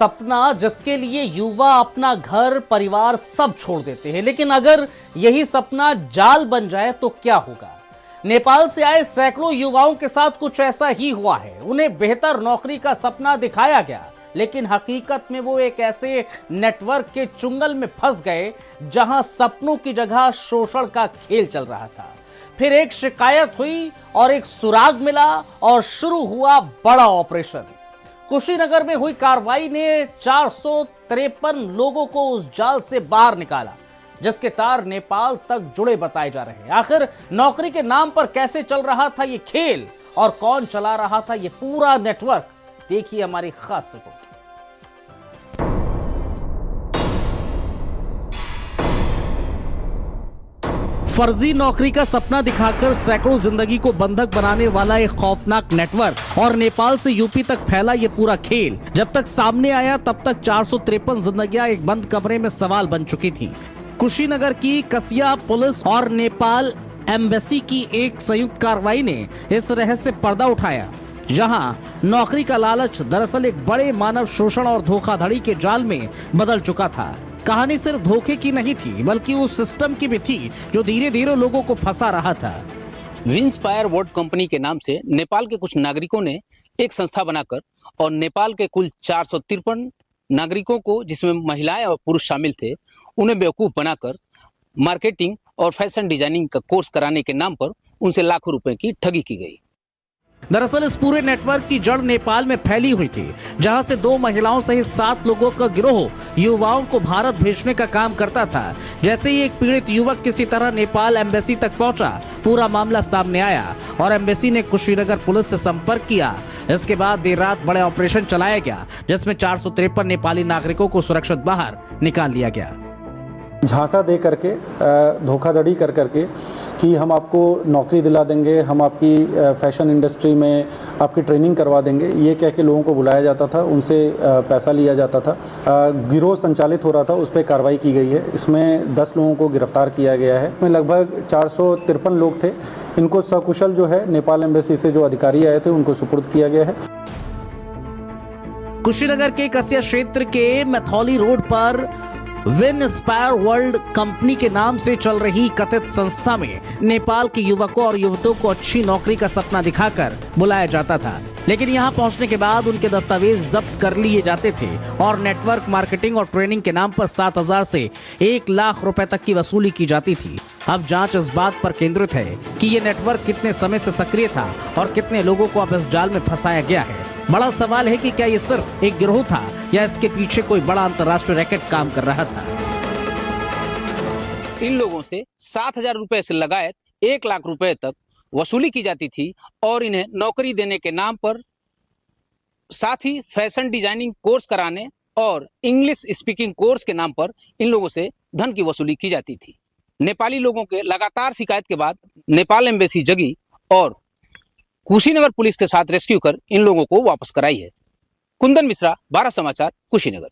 सपना जिसके लिए युवा अपना घर परिवार सब छोड़ देते हैं, लेकिन अगर यही सपना जाल बन जाए तो क्या होगा। नेपाल से आए सैकड़ों युवाओं के साथ कुछ ऐसा ही हुआ है। उन्हें बेहतर नौकरी का सपना दिखाया गया, लेकिन हकीकत में वो एक ऐसे नेटवर्क के चुंगल में फंस गए जहां सपनों की जगह शोषण का खेल चल रहा था। फिर एक शिकायत हुई और एक सुराग मिला और शुरू हुआ बड़ा ऑपरेशन। कुशीनगर में हुई कार्रवाई ने 453 लोगों को उस जाल से बाहर निकाला, जिसके तार नेपाल तक जुड़े बताए जा रहे हैं। आखिर नौकरी के नाम पर कैसे चल रहा था ये खेल और कौन चला रहा था ये पूरा नेटवर्क, देखिए हमारी खास रिपोर्ट। फर्जी नौकरी का सपना दिखाकर सैकड़ों जिंदगी को बंधक बनाने वाला एक खौफनाक नेटवर्क और नेपाल से यूपी तक फैला ये पूरा खेल जब तक सामने आया तब तक 453 जिंदगियां एक बंद कमरे में सवाल बन चुकी थी। कुशीनगर की कसिया पुलिस और नेपाल एम्बेसी की एक संयुक्त कार्रवाई ने इस रहस्य पर्दा उठाया, जहां नौकरी का लालच दरअसल एक बड़े मानव शोषण और धोखाधड़ी के जाल में बदल चुका था। कहानी सिर्फ धोखे की नहीं थी, बल्कि उस सिस्टम की भी थी जो धीरे धीरे लोगों को फंसा रहा था। विंस्पायर वर्ल्ड कंपनी के नाम से नेपाल के कुछ नागरिकों ने एक संस्था बनाकर और नेपाल के कुल 453 नागरिकों को, जिसमें महिलाएं और पुरुष शामिल थे, उन्हें बेवकूफ़ बनाकर मार्केटिंग और फैशन डिजाइनिंग का कोर्स कराने के नाम पर उनसे लाखों रुपए की ठगी की गई। दरअसल इस पूरे नेटवर्क की जड़ नेपाल में फैली हुई थी, जहां से 2 महिलाओं सहित 7 लोगों का गिरोह युवाओं को भारत भेजने का काम करता था। जैसे ही एक पीड़ित युवक किसी तरह नेपाल एम्बेसी तक पहुंचा, पूरा मामला सामने आया और एम्बेसी ने कुशीनगर पुलिस से संपर्क किया। इसके बाद देर रात बड़े ऑपरेशन चलाया गया, जिसमें 453 नेपाली नागरिकों को सुरक्षित बाहर निकाल लिया गया। झांसा दे करके, धोखाधड़ी कर करके कि हम आपको नौकरी दिला देंगे, हम आपकी फैशन इंडस्ट्री में आपकी ट्रेनिंग करवा देंगे, ये कह के लोगों को बुलाया जाता था, उनसे पैसा लिया जाता था। गिरोह संचालित हो रहा था, उस पर कार्रवाई की गई है। इसमें 10 लोगों को गिरफ्तार किया गया है। इसमें लगभग 453 लोग थे। इनको सकुशल जो है नेपाल एम्बेसी से जो अधिकारी आए थे उनको सुपुर्द किया गया है। कुशीनगर के कसिया क्षेत्र के मैथौली रोड पर विंस्पायर वर्ल्ड कंपनी के नाम से चल रही कथित संस्था में नेपाल के युवकों और युवतियों को अच्छी नौकरी का सपना दिखाकर बुलाया जाता था, लेकिन यहां पहुंचने के बाद उनके दस्तावेज जब्त कर लिए जाते थे और नेटवर्क मार्केटिंग और ट्रेनिंग के नाम पर 7,000 से 1 लाख रुपए तक की वसूली की जाती थी। अब जांच इस बात पर केंद्रित है कि ये नेटवर्क कितने समय से सक्रिय था और कितने लोगों को अब इस जाल में फंसाया गया है। बड़ा सवाल है कि क्या ये सिर्फ एक गिरोह था या इसके पीछे कोई बड़ा अंतर्राष्ट्रीय रैकेट काम कर रहा था। इन लोगों से 7,000 रुपए से लगाए 1 लाख रुपए तक वसूली की जाती थी और इन्हें नौकरी देने के नाम पर साथ ही फैशन डिजाइनिंग कोर्स कराने और इंग्लिश स्पीकिंग कोर्स के नाम पर इन लोगों से धन की वसूली की जाती थी। नेपाली लोगों के लगातार शिकायत के बाद नेपाल एम्बेसी जगी और कुशीनगर पुलिस के साथ रेस्क्यू कर इन लोगों को वापस कराई है। कुंदन मिश्रा, 12 समाचार, कुशीनगर।